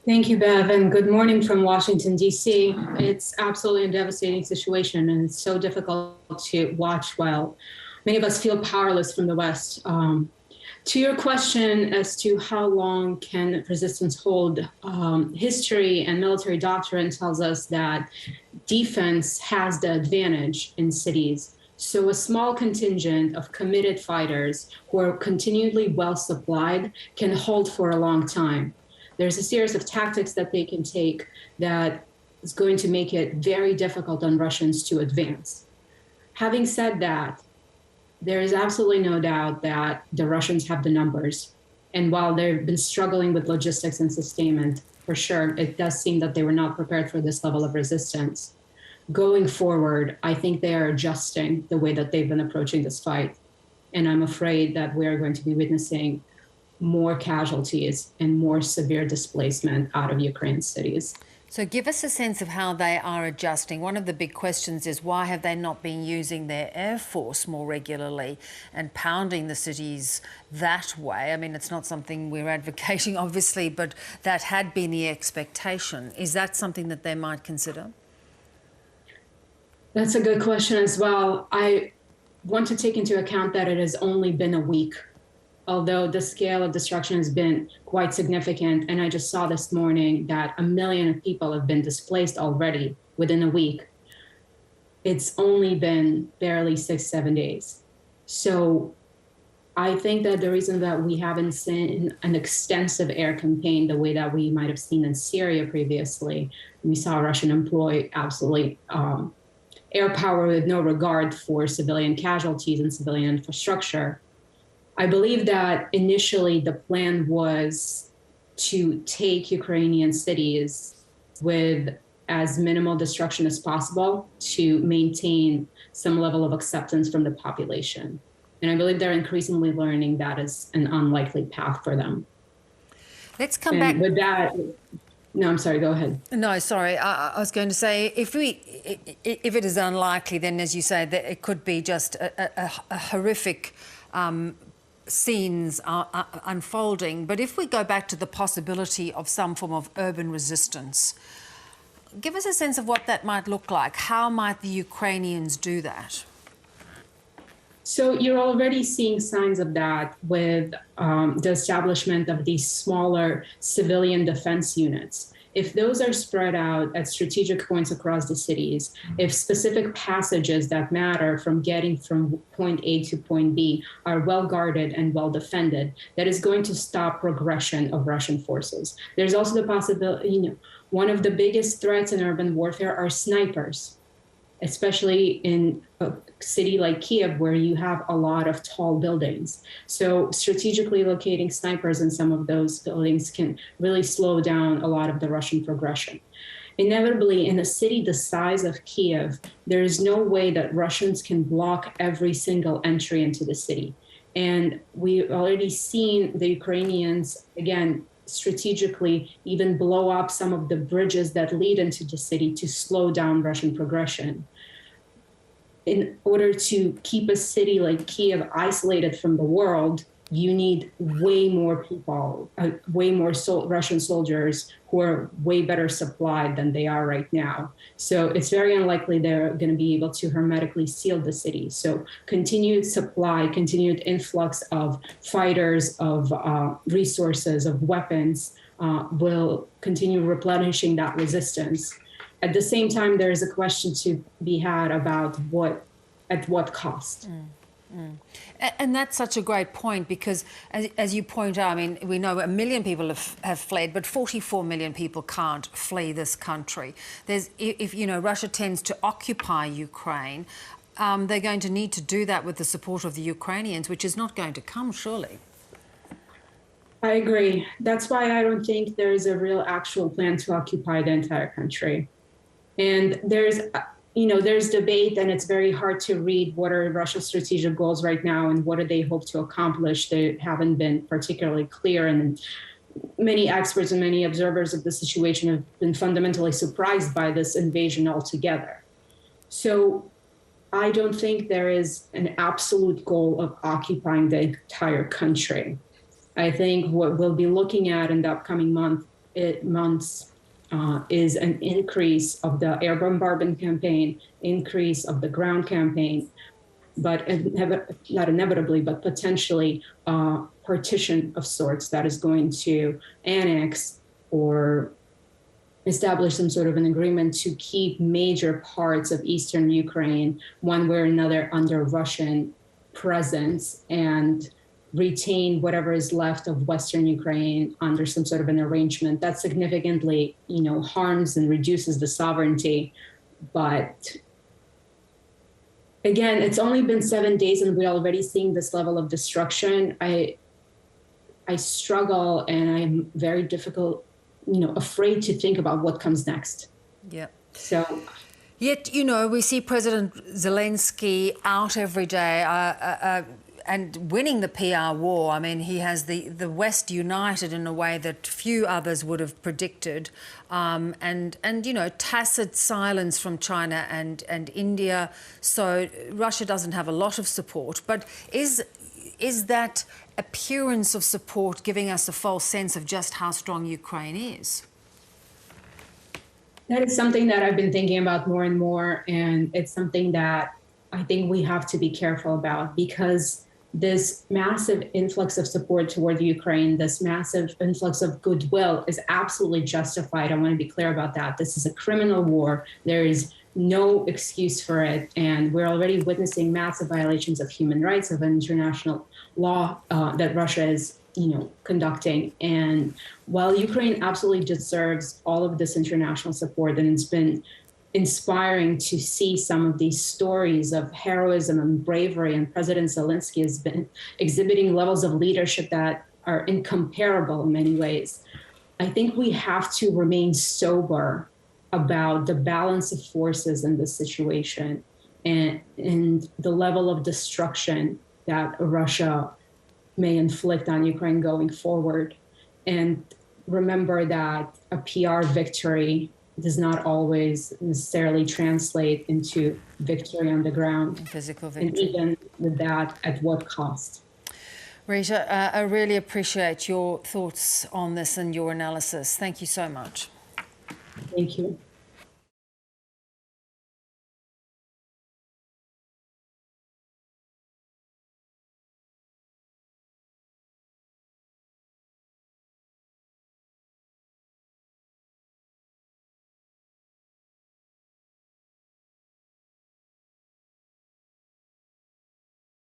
Thank you, Bev, and good morning from Washington, D.C. It's absolutely a devastating situation, and it's so difficult to watch while many of us feel powerless from the West. To your question as to how long can resistance hold, history and military doctrine tells us that defense has the advantage in cities. So a small contingent of committed fighters who are continually well supplied can hold for a long time. There's a series of tactics that they can take that is going to make it very difficult on Russians to advance. Having said that, there is absolutely no doubt that the Russians have the numbers. And while they've been struggling with logistics and sustainment, for sure, it does seem that they were not prepared for this level of resistance. Going forward, I think they are adjusting the way that they've been approaching this fight. And I'm afraid that we're going to be witnessing more casualties and more severe displacement out of Ukraine's cities. So give us a sense of how they are adjusting. One of the big questions is why have they not been using their air force more regularly and pounding the cities that way? I mean, it's not something we're advocating, obviously, but that had been the expectation. Is that something that they might consider? That's a good question as well. I want to take into account that it has only been a week, although the scale of destruction has been quite significant. And I just saw this morning that 1 million people have been displaced already within a week. It's only been barely 6-7 days. So I think that the reason that we haven't seen an extensive air campaign the way that we might have seen in Syria previously, we saw Russian employ absolutely air power with no regard for civilian casualties and civilian infrastructure. I believe that initially the plan was to take Ukrainian cities with as minimal destruction as possible to maintain some level of acceptance from the population. And I believe they're increasingly learning that is an unlikely path for them. Let's come back. With that, no, I'm sorry, go ahead. No, sorry. I was going to say, if it is unlikely, then as you say, that it could be just a horrific scenes are unfolding. But if we go back to the possibility of some form of urban resistance, give us a sense of what that might look like. How might the Ukrainians do that? So you're already seeing signs of that with the establishment of these smaller civilian defense units. If those are spread out at strategic points across the cities, if specific passages that matter from getting from point A to point B are well guarded and well defended, that is going to stop progression of Russian forces. There's also the possibility, one of the biggest threats in urban warfare are snipers, especially in a city like Kiev, where you have a lot of tall buildings. So strategically locating snipers in some of those buildings can really slow down a lot of the Russian progression. Inevitably, in a city the size of Kiev, there is no way that Russians can block every single entry into the city. And we've already seen the Ukrainians, again, strategically even blow up some of the bridges that lead into the city to slow down Russian progression. In order to keep a city like Kiev isolated from the world, you need way more people, way more Russian soldiers who are way better supplied than they are right now. So it's very unlikely they're going to be able to hermetically seal the city. So continued supply, continued influx of fighters, of resources, of weapons will continue replenishing that resistance. At the same time, there is a question to be had about at what cost. And that's such a great point because, as you point out, I mean, we know 1 million people have fled, but 44 million people can't flee this country. If Russia tends to occupy Ukraine, they're going to need to do that with the support of the Ukrainians, which is not going to come, surely. I agree. That's why I don't think there is a real actual plan to occupy the entire country. And there's debate, and it's very hard to read what are Russia's strategic goals right now and what do they hope to accomplish. They haven't been particularly clear, and many experts and many observers of the situation have been fundamentally surprised by this invasion altogether. So I don't think there is an absolute goal of occupying the entire country. I think what we'll be looking at in the upcoming month months is an increase of the air bombardment campaign, increase of the ground campaign, but not inevitably, but potentially partition of sorts that is going to annex or establish some sort of an agreement to keep major parts of eastern Ukraine one way or another under Russian presence and retain whatever is left of Western Ukraine under some sort of an arrangement that significantly, harms and reduces the sovereignty. But again, it's only been 7 days and we're already seeing this level of destruction. I struggle and I'm very afraid to think about what comes next. Yeah. So. Yet, we see President Zelensky out every day and winning the PR war. I mean, he has the West united in a way that few others would have predicted. And tacit silence from China and India. So Russia doesn't have a lot of support. But is that appearance of support giving us a false sense of just how strong Ukraine is? That is something that I've been thinking about more and more, and it's something that I think we have to be careful about, because this massive influx of support toward Ukraine, this massive influx of goodwill is absolutely justified. I want to be clear about that. This is a criminal war. There is no excuse for it, and we're already witnessing massive violations of human rights, of international law that Russia is conducting. And while Ukraine absolutely deserves all of this international support, and it's been inspiring to see some of these stories of heroism and bravery, and President Zelensky has been exhibiting levels of leadership that are incomparable in many ways, I think we have to remain sober about the balance of forces in this situation and the level of destruction that Russia may inflict on Ukraine going forward. And remember that a PR victory does not always necessarily translate into victory on the ground. Physical victory. And even with that, at what cost? Rita, I really appreciate your thoughts on this and your analysis. Thank you so much. Thank you.